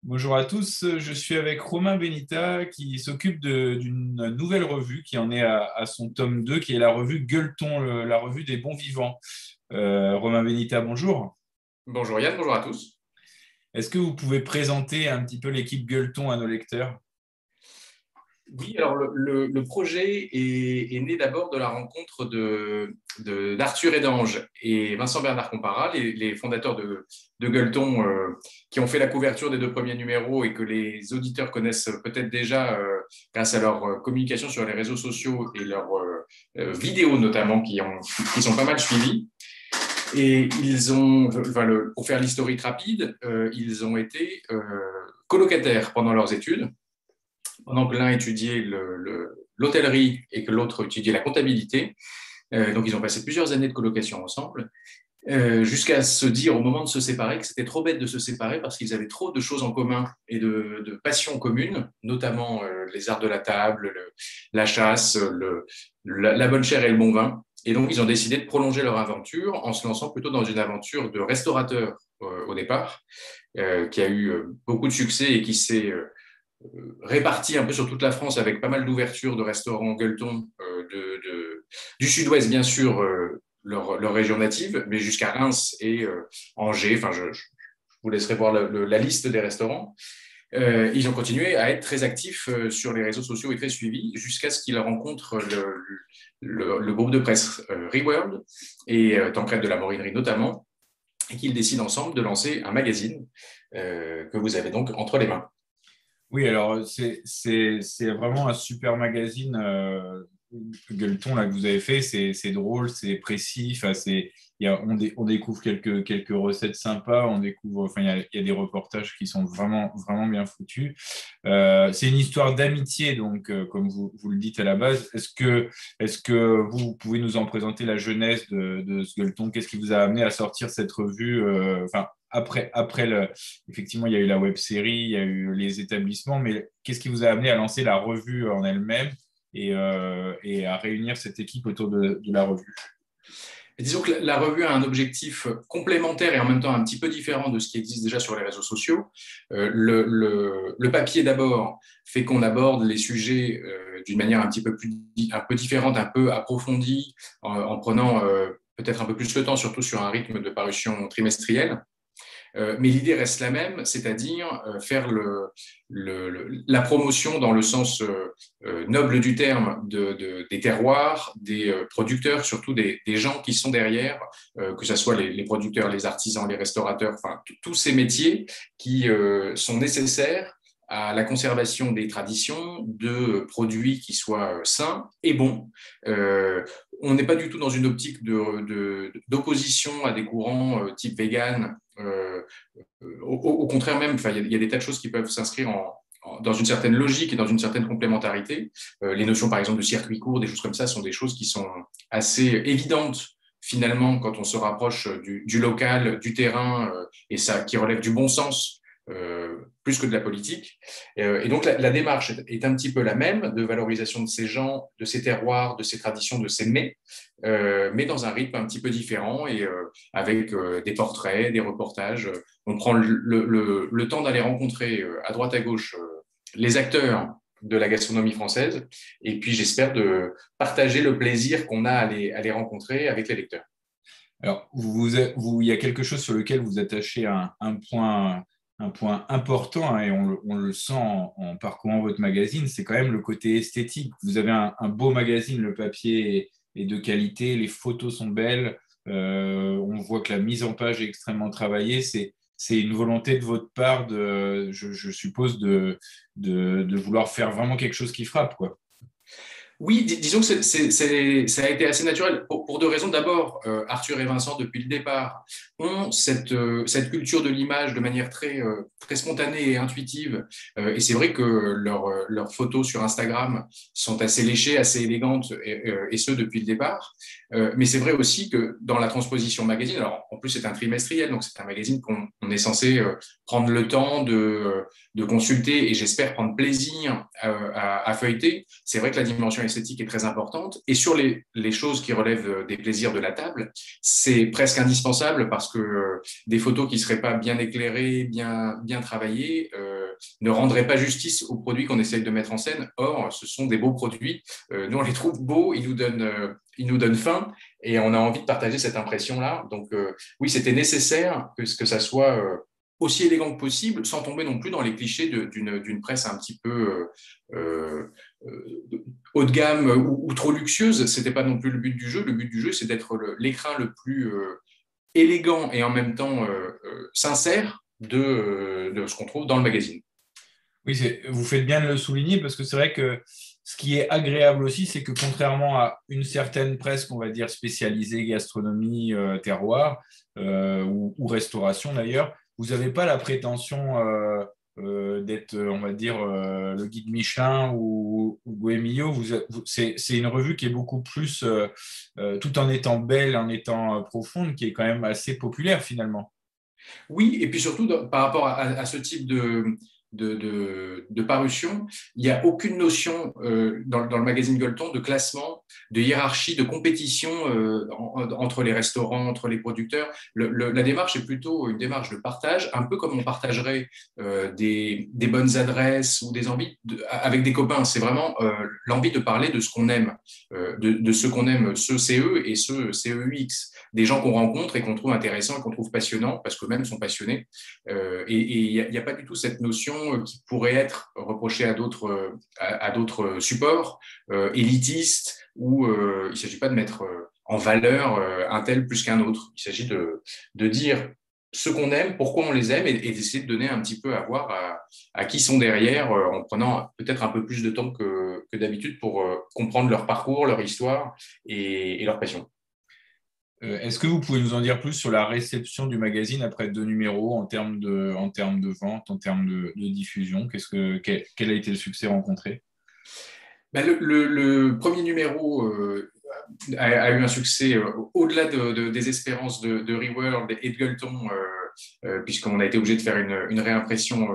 Bonjour à tous, je suis avec Romain Benita qui s'occupe d'une nouvelle revue qui en est à son tome 2, qui est la revue Gueuleton, la revue des bons vivants. Romain Benita, bonjour. Bonjour Yann, bonjour à tous. Est-ce que vous pouvez présenter un petit peu l'équipe Gueuleton à nos lecteurs? Oui, alors le projet est né d'abord de la rencontre d'Arthur et d'Ange et Vincent Bernard Compara, les fondateurs de Gueuleton, qui ont fait la couverture des deux premiers numéros et que les auditeurs connaissent peut-être déjà grâce à leur communication sur les réseaux sociaux et leurs vidéos notamment qui sont pas mal suivies. Et pour faire l'historique rapide, ils ont été colocataires pendant leurs études, pendant que l'un étudiait l'hôtellerie et que l'autre étudiait la comptabilité. Donc, ils ont passé plusieurs années de colocation ensemble, jusqu'à se dire au moment de se séparer que c'était trop bête de se séparer parce qu'ils avaient trop de choses en commun et de passions communes, notamment les arts de la table, la chasse, la bonne chère et le bon vin. Et donc, ils ont décidé de prolonger leur aventure en se lançant plutôt dans une aventure de restaurateur au départ, qui a eu beaucoup de succès et qui s'est répartis un peu sur toute la France avec pas mal d'ouvertures de restaurants gueuletons du sud-ouest, bien sûr, leur région native, mais jusqu'à Reims et Angers. Enfin, je vous laisserai voir la liste des restaurants. Ils ont continué à être très actifs sur les réseaux sociaux et très suivis jusqu'à ce qu'ils rencontrent le groupe de presse Reworld et Tancred de la Morinerie notamment, et qu'ils décident ensemble de lancer un magazine que vous avez donc entre les mains. Oui, alors c'est vraiment un super magazine, Gueuleton là, que vous avez fait. C'est drôle, c'est précis. Enfin, on découvre quelques recettes sympas. On découvre, enfin, il y a des reportages qui sont vraiment bien foutus. C'est une histoire d'amitié, donc, comme vous le dites à la base. Est-ce que vous pouvez nous en présenter la genèse de ce Gueuleton? Qu'est-ce qui vous a amené à sortir cette revue? Enfin, effectivement, il y a eu la web série, il y a eu les établissements, mais qu'est-ce qui vous a amené à lancer la revue en elle-même et à réunir cette équipe autour de la revue? Et disons que la revue a un objectif complémentaire et en même temps un petit peu différent de ce qui existe déjà sur les réseaux sociaux. Le papier d'abord fait qu'on aborde les sujets d'une manière un peu différente, un peu approfondie, en prenant peut-être un peu plus le temps, surtout sur un rythme de parution trimestriel. Mais l'idée reste la même, c'est-à-dire faire la promotion dans le sens noble du terme des terroirs, des producteurs, surtout des gens qui sont derrière, que ce soit les producteurs, les artisans, les restaurateurs, enfin tous ces métiers qui sont nécessaires à la conservation des traditions, de produits qui soient sains et bons. On n'est pas du tout dans une optique d'opposition à des courants type vegan. Au contraire même, il y a des tas de choses qui peuvent s'inscrire dans une certaine logique et dans une certaine complémentarité. Les notions, par exemple, de circuit court, des choses comme ça, sont des choses qui sont assez évidentes finalement quand on se rapproche du local, du terrain, et ça qui relève du bon sens plus que de la politique. Et donc la démarche est un petit peu la même de valorisation de ces gens, de ces terroirs, de ces traditions, de ces mets, mais dans un rythme un petit peu différent et avec des portraits, des reportages. On prend le temps d'aller rencontrer à droite à gauche les acteurs de la gastronomie française et puis j'espère de partager le plaisir qu'on a à les rencontrer avec les lecteurs. Alors, il y a quelque chose sur lequel vous attachez un point important, hein, et on le sent en parcourant votre magazine, c'est quand même le côté esthétique. Vous avez un beau magazine, le papier est de qualité, les photos sont belles, on voit que la mise en page est extrêmement travaillée. C'est une volonté de votre part, je suppose, de vouloir faire vraiment quelque chose qui frappe, quoi. Oui, disons que ça a été assez naturel pour deux raisons. D'abord, Arthur et Vincent, depuis le départ, ont cette culture de l'image de manière très spontanée et intuitive. Et c'est vrai que leurs photos sur Instagram sont assez léchées, assez élégantes, et ce, depuis le départ. Mais c'est vrai aussi que dans la transposition magazine, alors en plus c'est un trimestriel, donc c'est un magazine qu'on est censé prendre le temps de consulter et j'espère prendre plaisir à feuilleter. C'est vrai que la dimension esthétique est très importante. Et sur les choses qui relèvent des plaisirs de la table, c'est presque indispensable parce que des photos qui ne seraient pas bien éclairées, bien travaillées, ne rendrait pas justice aux produits qu'on essaye de mettre en scène. Or, ce sont des beaux produits. Nous, on les trouve beaux, ils nous donnent faim et on a envie de partager cette impression-là. Donc, oui, c'était nécessaire que ça soit aussi élégant que possible, sans tomber non plus dans les clichés d'une presse un petit peu haut de gamme ou trop luxueuse. Ce n'était pas non plus le but du jeu. Le but du jeu, c'est d'être l'écrin le plus élégant et en même temps sincère de ce qu'on trouve dans le magazine. Oui, vous faites bien de le souligner parce que c'est vrai que ce qui est agréable aussi, c'est que contrairement à une certaine presse qu'on va dire spécialisée gastronomie, terroir ou restauration d'ailleurs, vous n'avez pas la prétention d'être, on va dire, le guide Michelin ou Goemio. C'est une revue qui est beaucoup plus, tout en étant belle, en étant profonde, qui est quand même assez populaire finalement. Oui, et puis surtout par rapport à ce type de parution, il n'y a aucune notion dans le magazine Gueuleton de classement, de hiérarchie, de compétition entre les restaurants, entre les producteurs. La démarche est plutôt une démarche de partage, un peu comme on partagerait des bonnes adresses ou des envies avec des copains. C'est vraiment l'envie de parler de ce qu'on aime, de ce qu'on aime, ce CE et ce CEX, des gens qu'on rencontre et qu'on trouve intéressants et qu'on trouve passionnants parce qu'eux-mêmes sont passionnés. Et il n'y a pas du tout cette notion qui pourrait être reprochée à d'autres supports élitistes où il ne s'agit pas de mettre en valeur un tel plus qu'un autre. Il s'agit de dire ce qu'on aime, pourquoi on les aime et d'essayer de donner un petit peu à voir à qui sont derrière en prenant peut-être un peu plus de temps que d'habitude pour comprendre leur parcours, leur histoire et leur passion. Est-ce que vous pouvez nous en dire plus sur la réception du magazine après 2 numéros en termes de vente, en termes de diffusion? Quel a été le succès rencontré? Ben, le premier numéro a eu un succès au-delà des espérances de Reworld et de Gueuleton, puisqu'on a été obligé de faire une réimpression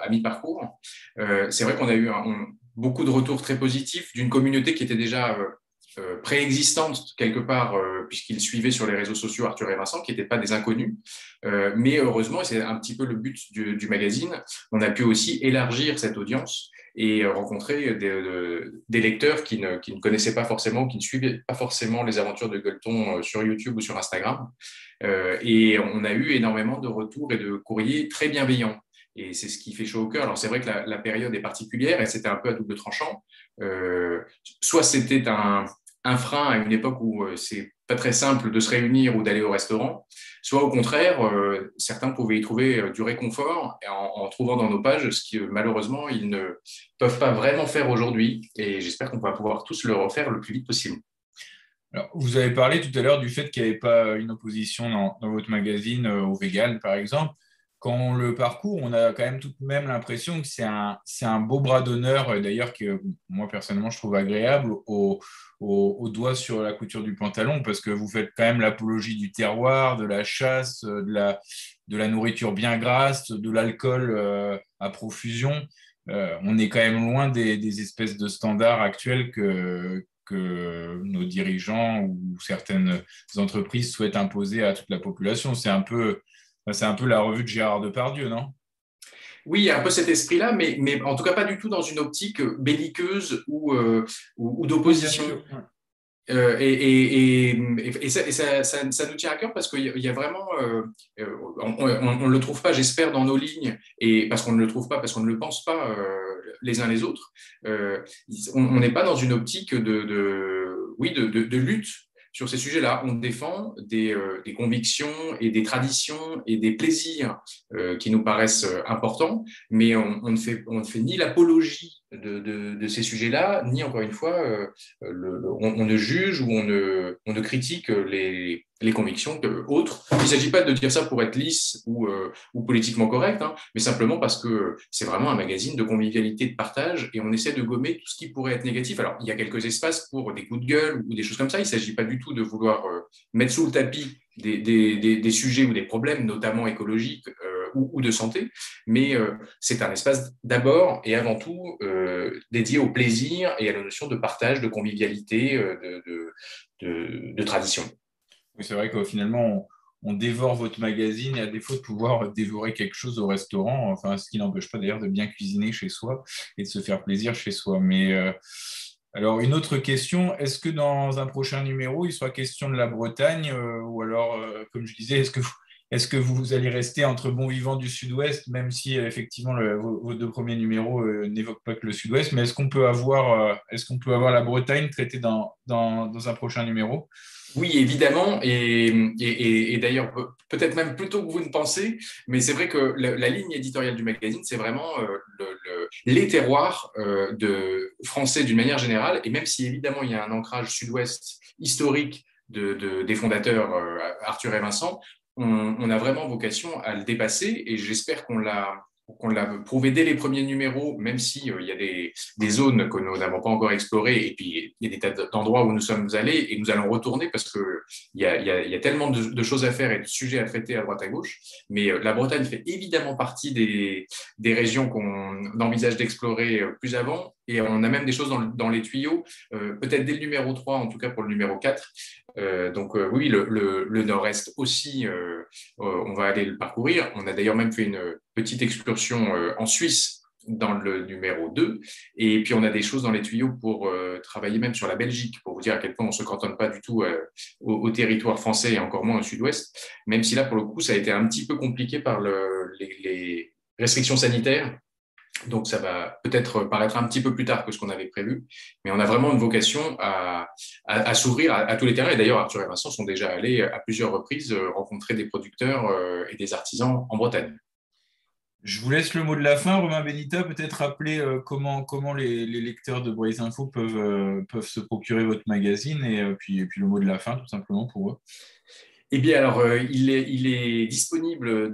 à mi-parcours. C'est vrai qu'on a eu beaucoup de retours très positifs d'une communauté qui était déjà préexistante quelque part, puisqu'ils suivaient sur les réseaux sociaux Arthur et Vincent, qui n'étaient pas des inconnus. Mais heureusement, et c'est un petit peu le but du magazine, on a pu aussi élargir cette audience et rencontrer des lecteurs qui ne connaissaient pas forcément, qui ne suivaient pas forcément les aventures de Gueuleton sur YouTube ou sur Instagram. Et on a eu énormément de retours et de courriers très bienveillants. Et c'est ce qui fait chaud au cœur. Alors, c'est vrai que la période est particulière et c'était un peu à double tranchant. Soit c'était un frein à une époque où c'est pas très simple de se réunir ou d'aller au restaurant, soit au contraire, certains pouvaient y trouver du réconfort en trouvant dans nos pages ce que malheureusement ils ne peuvent pas vraiment faire aujourd'hui. Et j'espère qu'on va pouvoir tous le refaire le plus vite possible. Alors, vous avez parlé tout à l'heure du fait qu'il n'y avait pas une opposition dans votre magazine au vegan, par exemple. Quand on le parcourt, on a quand même tout de même l'impression que c'est un beau bras d'honneur, d'ailleurs, que moi, personnellement, je trouve agréable au doigt sur la couture du pantalon, parce que vous faites quand même l'apologie du terroir, de la chasse, de la nourriture bien grasse, de l'alcool à profusion. On est quand même loin des espèces de standards actuels que nos dirigeants ou certaines entreprises souhaitent imposer à toute la population. C'est un peu la revue de Gérard Depardieu, non? Oui, il y a un peu cet esprit-là, mais en tout cas pas du tout dans une optique belliqueuse ou Oui, bien d'opposition. sûr. Ça nous tient à cœur parce qu'il y a vraiment, on ne le trouve pas, j'espère, dans nos lignes, et parce qu'on ne le trouve pas, parce qu'on ne le pense pas les uns les autres. On n'est pas dans une optique de lutte sur ces sujets-là. On défend des convictions et des traditions et des plaisirs qui nous paraissent importants, mais on ne fait ni l'apologie de ces sujets-là, ni encore une fois, on ne juge ou on ne critique les convictions autres. Il ne s'agit pas de dire ça pour être lisse ou politiquement correct, hein, mais simplement parce que c'est vraiment un magazine de convivialité, de partage, et on essaie de gommer tout ce qui pourrait être négatif. Alors, il y a quelques espaces pour des coups de gueule ou des choses comme ça. Il ne s'agit pas du tout de vouloir mettre sous le tapis des sujets ou des problèmes, notamment écologiques ou de santé, mais c'est un espace d'abord et avant tout dédié au plaisir et à la notion de partage, de convivialité, de tradition. Oui, c'est vrai que finalement, on dévore votre magazine et à défaut de pouvoir dévorer quelque chose au restaurant, enfin, ce qui n'empêche pas d'ailleurs de bien cuisiner chez soi et de se faire plaisir chez soi. Mais alors, une autre question, est-ce que dans un prochain numéro, il sera question de la Bretagne ou alors, comme je disais, est-ce que vous allez rester entre bons vivants du Sud-Ouest, même si effectivement vos deux premiers numéros n'évoquent pas que le Sud-Ouest, mais est-ce qu'on peut avoir la Bretagne traitée dans un prochain numéro? Oui, évidemment, et d'ailleurs, peut-être même plus tôt que vous ne pensez, mais c'est vrai que la ligne éditoriale du magazine, c'est vraiment les terroirs français d'une manière générale, et même si évidemment il y a un ancrage sud-ouest historique des fondateurs Arthur et Vincent, on a vraiment vocation à le dépasser, et j'espère qu'on l'a prouvé dès les premiers numéros, même si il y a des zones que nous n'avons pas encore explorées, et puis il y a des tas d'endroits où nous sommes allés, et nous allons retourner parce qu'il y a tellement de choses à faire et de sujets à traiter à droite à gauche. Mais la Bretagne fait évidemment partie des régions qu'on envisage d'explorer plus avant, et on a même des choses dans les tuyaux, peut-être dès le numéro 3, en tout cas pour le numéro 4. Donc oui, le nord-est aussi, on va aller le parcourir. On a d'ailleurs même fait une petite excursion en Suisse dans le numéro 2. Et puis on a des choses dans les tuyaux pour travailler même sur la Belgique, pour vous dire à quel point on ne se cantonne pas du tout au territoire français et encore moins au sud-ouest, même si là, pour le coup, ça a été un petit peu compliqué par les restrictions sanitaires. Donc, ça va peut-être paraître un petit peu plus tard que ce qu'on avait prévu, mais on a vraiment une vocation à s'ouvrir à tous les terrains. Et d'ailleurs, Arthur et Vincent sont déjà allés à plusieurs reprises rencontrer des producteurs et des artisans en Bretagne. Je vous laisse le mot de la fin, Romain Benita, peut-être rappeler comment les lecteurs de Braise Info peuvent se procurer votre magazine et puis le mot de la fin, tout simplement pour eux. Eh bien, alors, il est disponible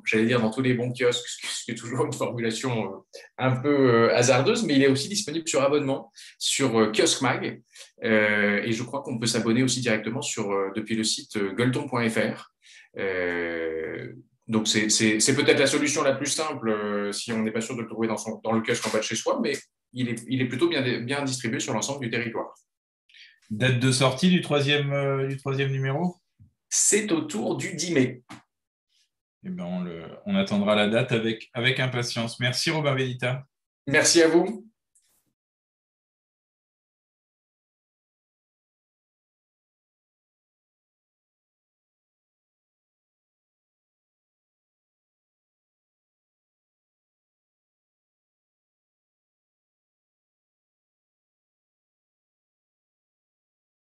j'allais dire, dans tous les bons kiosques, ce qui est toujours une formulation un peu hasardeuse, mais il est aussi disponible sur abonnement, sur Kiosque Mag. Et je crois qu'on peut s'abonner aussi directement depuis le site gueuleton.fr. Donc, c'est peut-être la solution la plus simple si on n'est pas sûr de le trouver dans le kiosque en bas de chez soi, mais il est plutôt bien distribué sur l'ensemble du territoire. Date de sortie du troisième numéro? C'est autour du 10 mai. Eh ben, on attendra la date avec impatience. Merci, Robin Benita. Merci à vous.